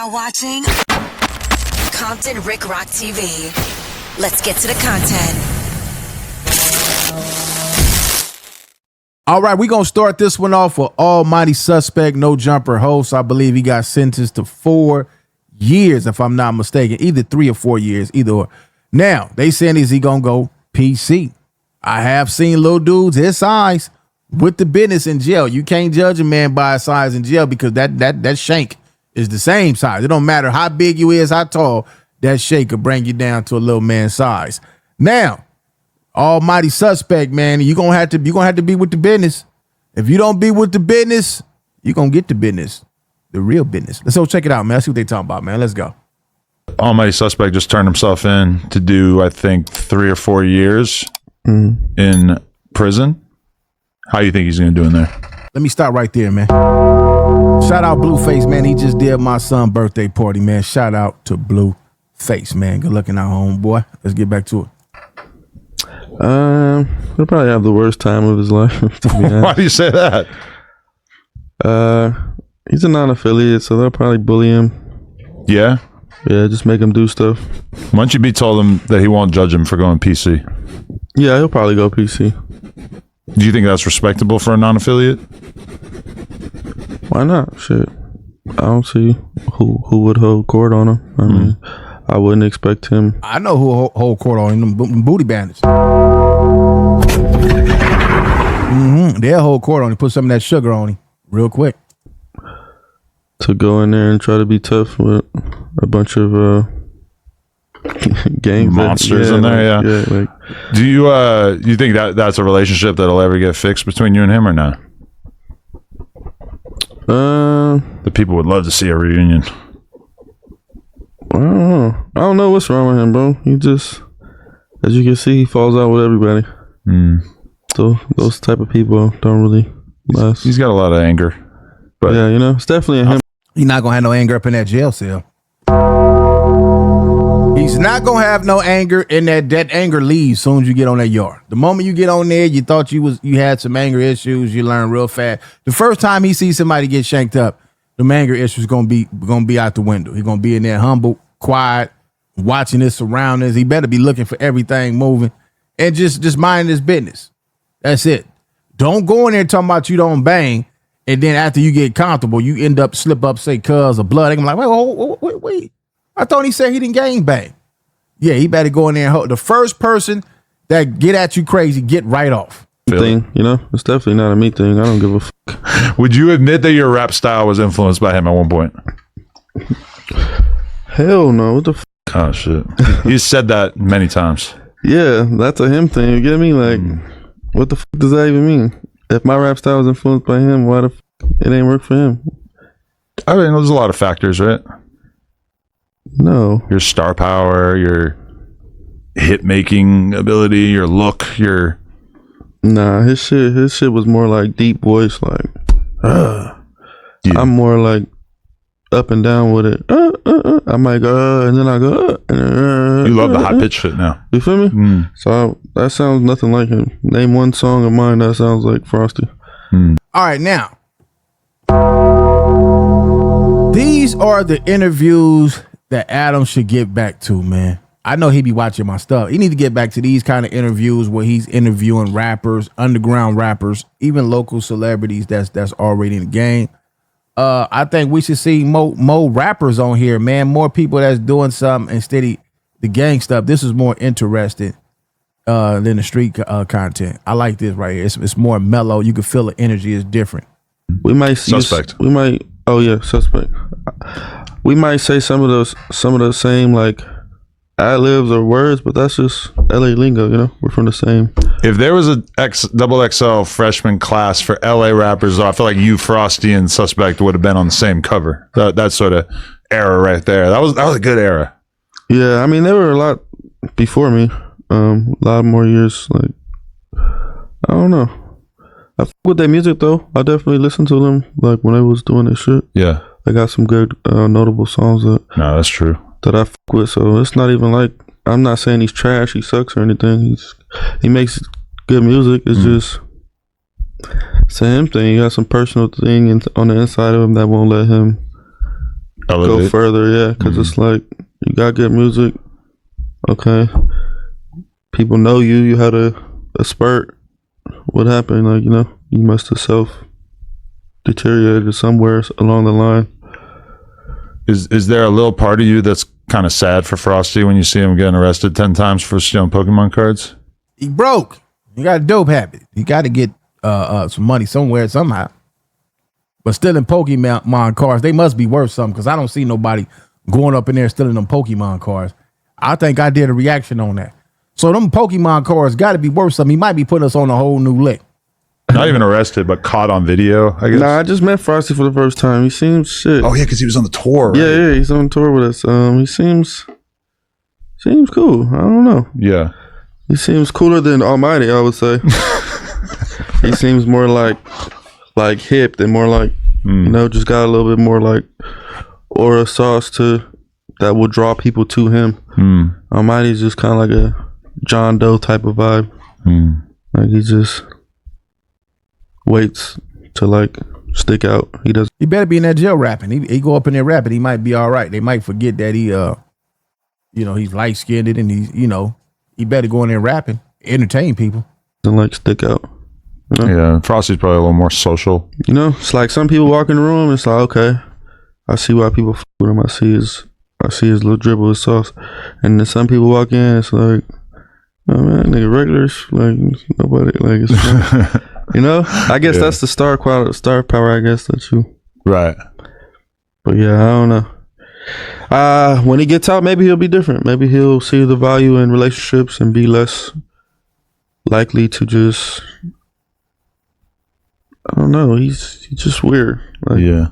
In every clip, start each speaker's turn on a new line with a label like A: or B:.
A: now watching Compton Rick Rock TV. Let's get to the content.
B: All right, we're going to start this one off with Almighty Suspect, No Jumper host. I believe he got sentenced to 4 years, if I'm not mistaken, either 3 or 4 years, either or. Now, they saying is he going to go PC. I have seen little dudes his size with the business in jail. You can't judge a man by his size in jail because that shank is the same size. It don't matter how big you is, how tall, that shank could bring you down to a little man's size. Now, Almighty Suspect, man, you're gonna have to be with the business. If you don't be with the business, you're gonna get the business, the real business. Let's go check it out, man. Let's see what they talking about, man. Let's go.
C: Almighty Suspect just turned himself in to do, I think, 3 or 4 years in prison. How do you think he's gonna do in there?
B: Let me start right there, man. Shout out Blueface, man. He just did my son's birthday party, man. Shout out to Blueface, man. Good looking out, homeboy. Let's get back to it.
D: He'll probably have the worst time of his life. To be honest.
C: Why do you say that?
D: He's a non-affiliate, so they'll probably bully him.
C: Yeah?
D: Yeah, just make him do stuff.
C: Why don't you be told him that he won't judge him for going PC?
D: Yeah, he'll probably go PC.
C: Do you think that's respectable for a non-affiliate?
D: Why not? Shit. I don't see who would hold court on him. I mean, I wouldn't expect him.
B: I know who hold court on him, them booty bandits. They'll hold court on him, put some of that sugar on him real quick.
D: To go in there and try to be tough with a bunch of gang
C: monsters in there, yeah.
D: Like,
C: do you think that's a relationship that'll ever get fixed between you and him or not?
D: The
C: people would love to see a reunion.
D: I don't know. I don't know what's wrong with him, bro. He just, as you can see, he falls out with everybody. So those type of people don't really last.
C: He's got a lot of anger. But
D: yeah, you know, it's definitely a him.
B: He's not gonna have no anger up in that jail cell. He's not gonna have no anger, and that anger leaves as soon as you get on that yard. The moment you get on there, you thought you had some anger issues. You learn real fast. The first time he sees somebody get shanked up, the anger issues gonna be out the window. He's gonna be in there humble, quiet, watching his surroundings. He better be looking for everything moving, and just minding his business. That's it. Don't go in there talking about you don't bang, and then after you get comfortable, you end up slip up, say cuz or blood. I'm like, wait. I thought he said he didn't gang bang. Yeah, he better go in there and hold. The first person that get at you crazy, get right off.
D: Thing, you know, it's definitely not a me thing. I don't give a fuck.
C: Would you admit that your rap style was influenced by him at one point?
D: Hell no. What the fuck?
C: Oh shit. He's said that many times.
D: Yeah, that's a him thing. You get me? Like, what the fuck does that even mean? If my rap style was influenced by him, why the fuck it ain't work for him?
C: I mean, there's a lot of factors, right?
D: No.
C: Your star power, your hit making ability, your look, your
D: Nah, his shit was more like deep voice, like
C: Yeah.
D: I'm more like up and down with it. I might go and then I go
C: You love the high pitch shit now.
D: You feel me? So that sounds nothing like him. Name one song of mine that sounds like Frosty.
B: All right, now. These are the interviews that Adam should get back to, man. I know he be watching my stuff. He need to get back to these kind of interviews where he's interviewing rappers, underground rappers, even local celebrities that's already in the game. I think we should see more rappers on here, man. More people that's doing something instead of the gang stuff. This is more interesting than the street content. I like this right here. It's more mellow. You can feel the energy is different.
D: We might
C: Suspect.
D: Suspect. We might say some of the same like ad-libs or words, but that's just LA lingo, you know. We're from the same.
C: If there was a double XL freshman class for LA rappers, though, I feel like you, Frosty, and Suspect would have been on the same cover. That sort of era right there. That was a good era.
D: Yeah, I mean, there were a lot before me. A lot more years. Like, I don't know. I fuck with their music though. I definitely listened to them like when they was doing their shit.
C: Yeah,
D: they got some good notable songs that.
C: No, that's true.
D: That I fuck with. So it's not even like I'm not saying he's trash. He sucks or anything. He makes good music. It's just it's a him thing. He got some personal thing on the inside of him that won't let him go
C: Elevate.
D: further. Yeah, because it's like you got good music. Okay, people know you. You had a spurt. What happened? Like, you must have deteriorated somewhere along the line.
C: Is there a little part of you that's kind of sad for Frosty when you see him getting arrested 10 times for stealing Pokemon cards?
B: He broke. He got a dope habit. He got to get some money somewhere somehow. But stealing Pokemon cards, they must be worth something, because I don't see nobody going up in there stealing them Pokemon cards. I think I did a reaction on that. So them Pokemon cards got to be worth something. He might be putting us on a whole new lick.
C: Not even arrested, but caught on video, I guess.
D: Nah, I just met Frosty for the first time. He seems shit.
C: Oh, yeah, because he was on the tour, right?
D: Yeah, he's on tour with us. He seems cool. I don't know.
C: Yeah.
D: He seems cooler than Almighty, I would say. He seems more like hip and more like, just got a little bit more like aura sauce that will draw people to him. Almighty's just kind of like a John Doe type of vibe. Like, he just waits to like stick out.
B: He better be in that jail rapping. He go up in there rapping, he might be all right. They might forget that he he's light skinned and he's he better go in there rapping, entertain people.
D: Doesn't like stick out.
C: Yeah, Frosty's probably a little more social.
D: It's like some people walk in the room, it's like, okay, I see why people f with him. I see his little dribble of sauce. And then some people walk in, it's like, oh man, nigga, regulars, like nobody, like, it's I guess that's the star power, I guess, that you.
C: Right.
D: But yeah, I don't know. When he gets out, maybe he'll be different. Maybe he'll see the value in relationships and be less likely to just, I don't know. He's just weird. Like,
C: yeah.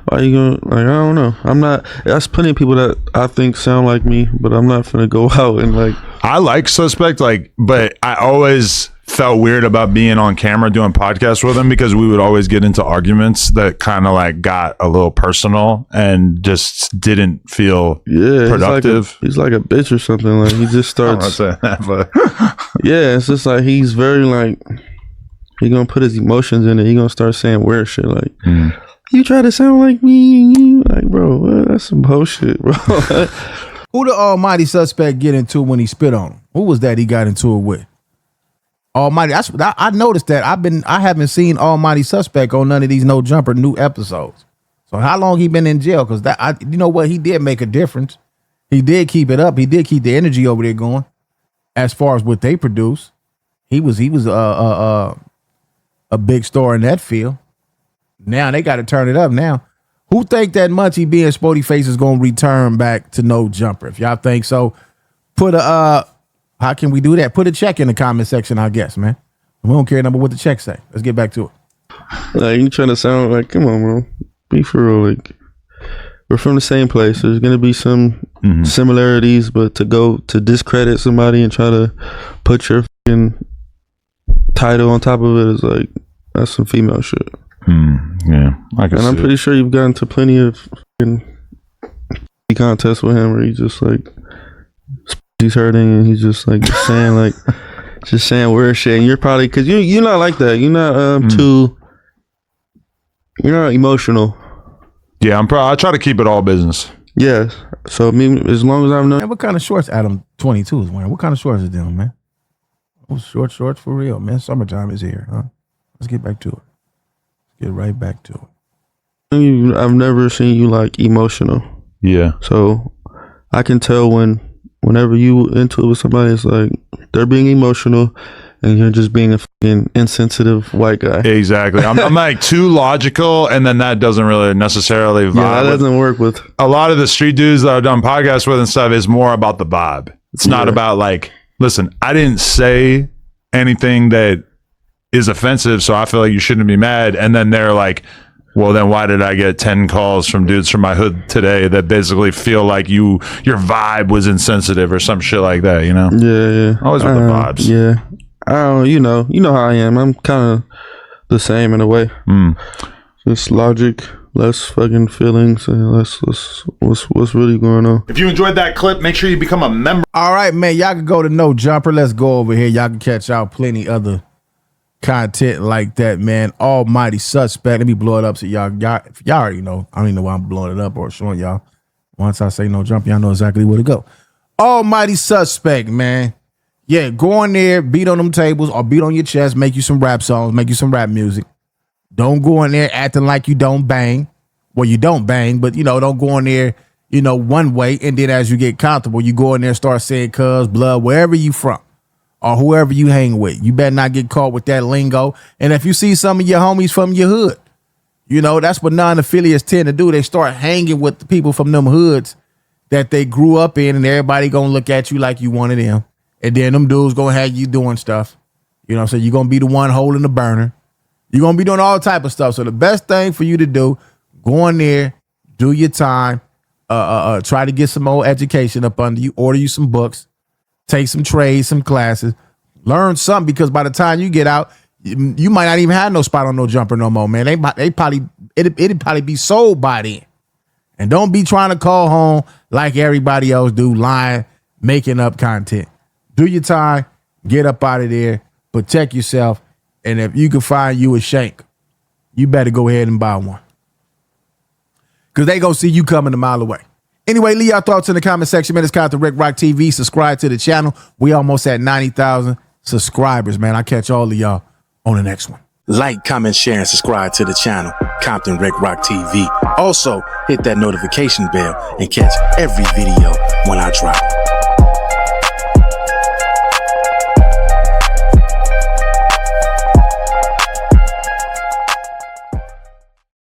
D: Why you gonna, like, I don't know. I'm not, that's plenty of people that I think sound like me, but I'm not gonna go out and like.
C: I like Suspect, but I always felt weird about being on camera doing podcasts with him, because we would always get into arguments that kind of like got a little personal and just didn't feel productive.
D: He's like a bitch or something. Like, he just starts.
C: I'm not saying that, but
D: yeah, it's just like he's very like, he gonna put his emotions in it. He gonna start saying weird shit like, you try to sound like me, like, bro, that's some bullshit, bro.
B: Who the almighty Suspect get into when he spit on him? Who was that he got into it with? Almighty. I noticed that I haven't seen Almighty Suspect on none of these No Jumper new episodes. So how long he been in jail? Because you know what, he did make a difference. He did keep it up. He did keep the energy over there going. As far as what they produce, he was a big star in that field. Now they got to turn it up now. Who think that Munchie being Sporty Face is going to return back to No Jumper? If y'all think so, put a, how can we do that? Put a check in the comment section, I guess, man. We don't care about what the check say. Let's get back to it.
D: Like, you trying to sound like, come on, bro. Be for real. Like, we're from the same place. There's going to be some similarities, but to go to discredit somebody and try to put your fucking title on top of it is like, that's some female shit.
C: Yeah, I can.
D: And I'm pretty sure you've gotten to plenty of contests with him where he's just like, he's hurting and he's just like just saying weird shit. And you're probably, because you're not like that. You're not you're not emotional.
C: Yeah, I try to keep it all business.
D: Yeah. So as long as I'm not.
B: Man, what kind of shorts Adam 22 is wearing? What kind of shorts is them, man? Oh, shorts for real, man. Summertime is here, huh? Let's get back to it. Get right back to it.
D: I've never seen you like emotional.
C: Yeah.
D: So I can tell whenever you into it with somebody, it's like they're being emotional and you're just being a fucking insensitive white guy.
C: Exactly. I'm like too logical, and then that doesn't really necessarily vibe.
D: Yeah, that doesn't work with
C: a lot of the street dudes that I've done podcasts with and stuff. Is more about the vibe. It's not about like, listen, I didn't say anything that is offensive, so I feel like you shouldn't be mad. And then they're like, well, then why did I get 10 calls from dudes from my hood today that basically feel like your vibe was insensitive or some shit like that, you know?
D: Yeah.
C: Always with the vibes.
D: Yeah. I don't, you know how I am. I'm kind of the same in a way. Just logic, less fucking feelings, and less what's really going on.
C: If you enjoyed that clip, make sure you become a member.
B: All right, man. Y'all can go to No Jumper. Let's go over here. Y'all can catch out plenty other content like that, man. Almighty Suspect. Let me blow it up so y'all already know. I don't even know why I'm blowing it up or showing y'all. Once I say no jump, y'all know exactly where to go. Almighty Suspect, man. Yeah, go in there, beat on them tables or beat on your chest, make you some rap songs, make you some rap music. Don't go in there acting like you don't bang. Well, you don't bang, but, don't go in there, one way. And then as you get comfortable, you go in there and start saying cuz, blood, wherever you from or whoever you hang with. You better not get caught with that lingo. And if you see some of your homies from your hood, that's what non-affiliates tend to do. They start hanging with the people from them hoods that they grew up in, and everybody going to look at you like you one of them. And then them dudes going to have you doing stuff. So you're going to be the one holding the burner. You're going to be doing all type of stuff. So the best thing for you to do, go in there, do your time, try to get some more education up under you, order you some books, take some trades, some classes, learn something, because by the time you get out, you might not even have no spot on no jumper no more, man. It'd probably be sold by then. And don't be trying to call home like everybody else do, lying, making up content. Do your time, get up out of there, protect yourself, and if you can find you a shank, you better go ahead and buy one. Because they gonna see you coming a mile away. Anyway, leave your thoughts in the comment section, man. It's COMPTON Rick Rock TV. Subscribe to the channel. We almost at 90,000 subscribers, man. I'll catch all of y'all on the next one. Like, comment, share, and subscribe to the channel, COMPTON Rick Rock TV. Also, hit that notification bell and catch every video when I drop.